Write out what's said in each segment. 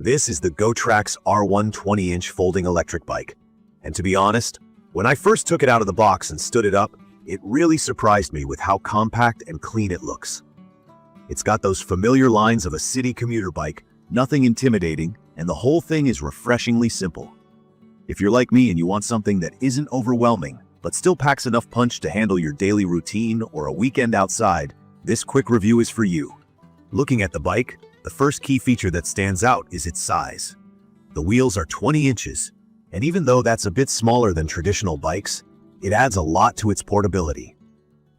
This is the Gotrax R1 20-inch folding electric bike. And to be honest, when I first took it out of the box and stood it up, it really surprised me with how compact and clean it looks. It's got those familiar lines of a city commuter bike, nothing intimidating, and the whole thing is refreshingly simple. If you're like me and you want something that isn't overwhelming, but still packs enough punch to handle your daily routine or a weekend outside, this quick review is for you. Looking at the bike, the first key feature that stands out is its size. The wheels are 20 inches, and even though that's a bit smaller than traditional bikes, it adds a lot to its portability.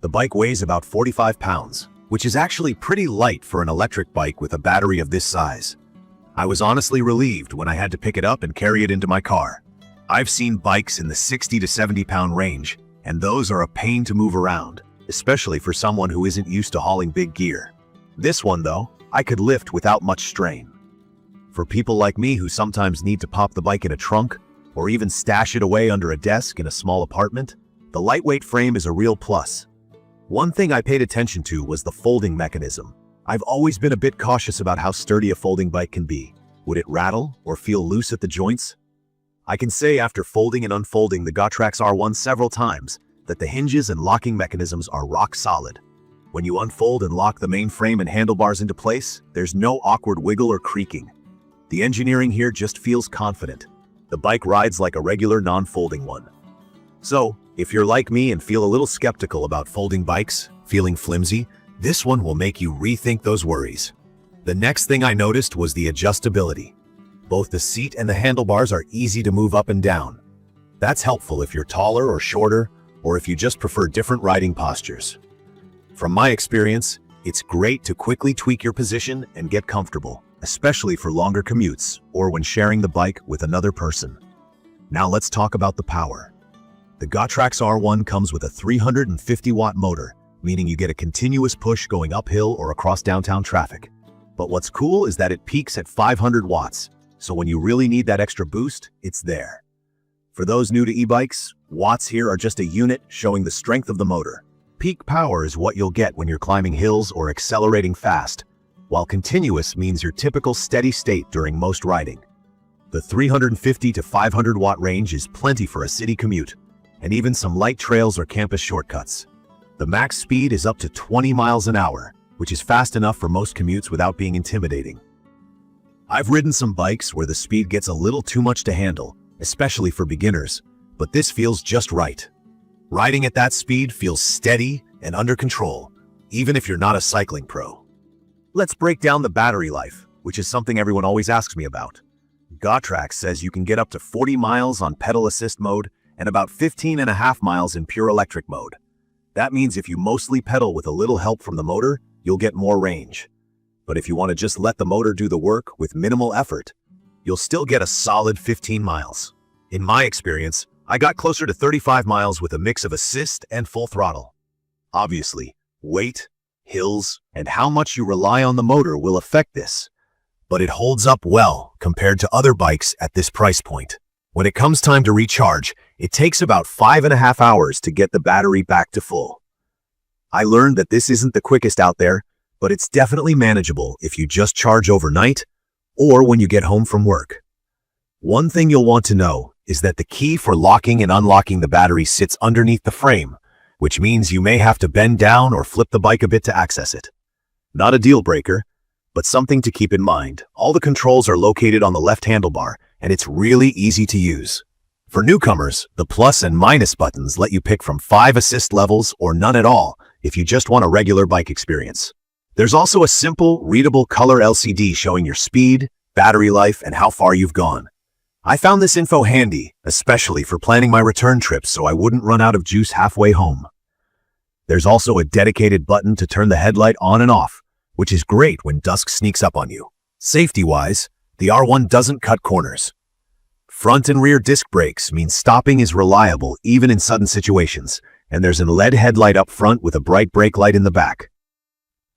The bike weighs about 45 pounds, which is actually pretty light for an electric bike with a battery of this size. I was honestly relieved when I had to pick it up and carry it into my car. I've seen bikes in the 60 to 70 pound range, and those are a pain to move around, especially for someone who isn't used to hauling big gear. This one, though, I could lift without much strain. For people like me who sometimes need to pop the bike in a trunk, or even stash it away under a desk in a small apartment, the lightweight frame is a real plus. One thing I paid attention to was the folding mechanism. I've always been a bit cautious about how sturdy a folding bike can be. Would it rattle or feel loose at the joints? I can say after folding and unfolding the Gotrax R1 several times that the hinges and locking mechanisms are rock solid. When you unfold and lock the main frame and handlebars into place, there's no awkward wiggle or creaking. The engineering here just feels confident. The bike rides like a regular non-folding one. So, if you're like me and feel a little skeptical about folding bikes, feeling flimsy, this one will make you rethink those worries. The next thing I noticed was the adjustability. Both the seat and the handlebars are easy to move up and down. That's helpful if you're taller or shorter, or if you just prefer different riding postures. From my experience, it's great to quickly tweak your position and get comfortable, especially for longer commutes or when sharing the bike with another person. Now let's talk about the power. The Gotrax R1 comes with a 350-watt motor, meaning you get a continuous push going uphill or across downtown traffic. But what's cool is that it peaks at 500 watts, so when you really need that extra boost, it's there. For those new to e-bikes, watts here are just a unit showing the strength of the motor. Peak power is what you'll get when you're climbing hills or accelerating fast, while continuous means your typical steady state during most riding. The 350 to 500 watt range is plenty for a city commute, and even some light trails or campus shortcuts. The max speed is up to 20 miles an hour, which is fast enough for most commutes without being intimidating. I've ridden some bikes where the speed gets a little too much to handle, especially for beginners, but this feels just right. Riding at that speed feels steady and under control, even if you're not a cycling pro. Let's break down the battery life, which is something everyone always asks me about. Gotrax says you can get up to 40 miles on pedal assist mode and about 15.5 miles in pure electric mode. That means if you mostly pedal with a little help from the motor, you'll get more range. But if you want to just let the motor do the work with minimal effort, you'll still get a solid 15 miles. In my experience, I got closer to 35 miles with a mix of assist and full throttle. Obviously, weight, hills, and how much you rely on the motor will affect this, but it holds up well compared to other bikes at this price point. When it comes time to recharge, it takes about 5.5 hours to get the battery back to full. I learned that this isn't the quickest out there, but it's definitely manageable if you just charge overnight or when you get home from work. One thing you'll want to know is that the key for locking and unlocking the battery sits underneath the frame, which means you may have to bend down or flip the bike a bit to access it. Not a deal breaker, but something to keep in mind. All the controls are located on the left handlebar, and it's really easy to use. For newcomers, the plus and minus buttons let you pick from 5 assist levels or none at all if you just want a regular bike experience. There's also a simple, readable color LCD showing your speed, battery life, and how far you've gone. I found this info handy, especially for planning my return trips so I wouldn't run out of juice halfway home. There's also a dedicated button to turn the headlight on and off, which is great when dusk sneaks up on you. Safety-wise, the R1 doesn't cut corners. Front and rear disc brakes mean stopping is reliable even in sudden situations, and there's an LED headlight up front with a bright brake light in the back.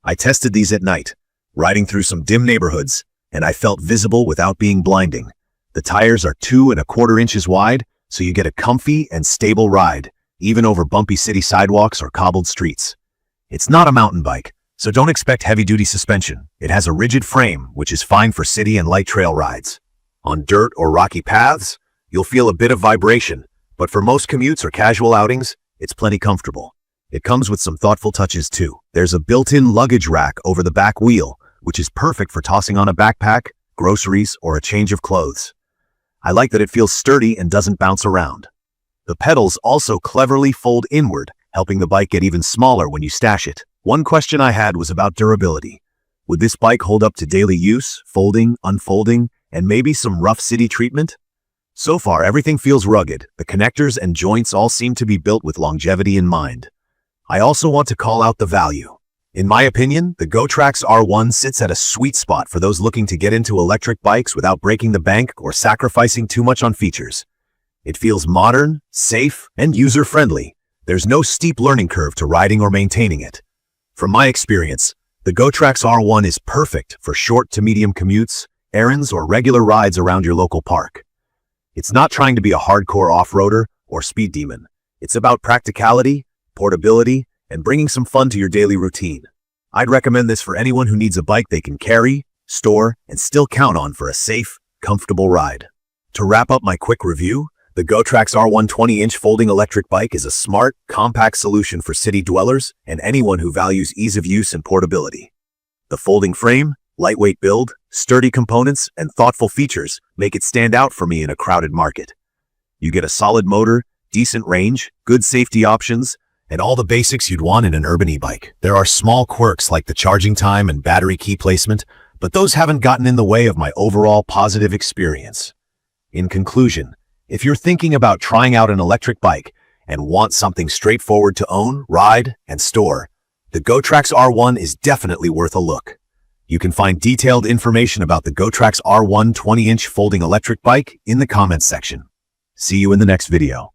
I tested these at night, riding through some dim neighborhoods, and I felt visible without being blinding. The tires are 2.25 inches wide, so you get a comfy and stable ride, even over bumpy city sidewalks or cobbled streets. It's not a mountain bike, So don't expect heavy-duty suspension. It has a rigid frame, which is fine for city and light trail rides. On dirt or rocky paths, you'll feel a bit of vibration, but for most commutes or casual outings, it's plenty comfortable. It comes with some thoughtful touches too. There's a built-in luggage rack over the back wheel, which is perfect for tossing on a backpack, groceries, or a change of clothes. I like that it feels sturdy and doesn't bounce around. The pedals also cleverly fold inward, helping the bike get even smaller when you stash it. One question I had was about durability. Would this bike hold up to daily use, folding, unfolding, and maybe some rough city treatment? So far, everything feels rugged. The connectors and joints all seem to be built with longevity in mind. I also want to call out the value. In my opinion, the Gotrax R1 sits at a sweet spot for those looking to get into electric bikes without breaking the bank or sacrificing too much on features. It feels modern, safe, and user-friendly. There's no steep learning curve to riding or maintaining it. From my experience, the Gotrax R1 is perfect for short to medium commutes, errands, or regular rides around your local park. It's not trying to be a hardcore off-roader or speed demon. It's about practicality, portability, and bringing some fun to your daily routine. I'd recommend this for anyone who needs a bike they can carry, store, and still count on for a safe, comfortable ride. To wrap up my quick review, the Gotrax R1 20-inch folding electric bike is a smart, compact solution for city dwellers and anyone who values ease of use and portability. The folding frame, lightweight build, sturdy components, and thoughtful features make it stand out for me in a crowded market. You get a solid motor, decent range, good safety options, and all the basics you'd want in an urban e-bike. There are small quirks like the charging time and battery key placement, but those haven't gotten in the way of my overall positive experience. In conclusion, if you're thinking about trying out an electric bike and want something straightforward to own, ride, and store, the Gotrax R1 is definitely worth a look. You can find detailed information about the Gotrax R1 20-inch folding electric bike in the comments section. See you in the next video.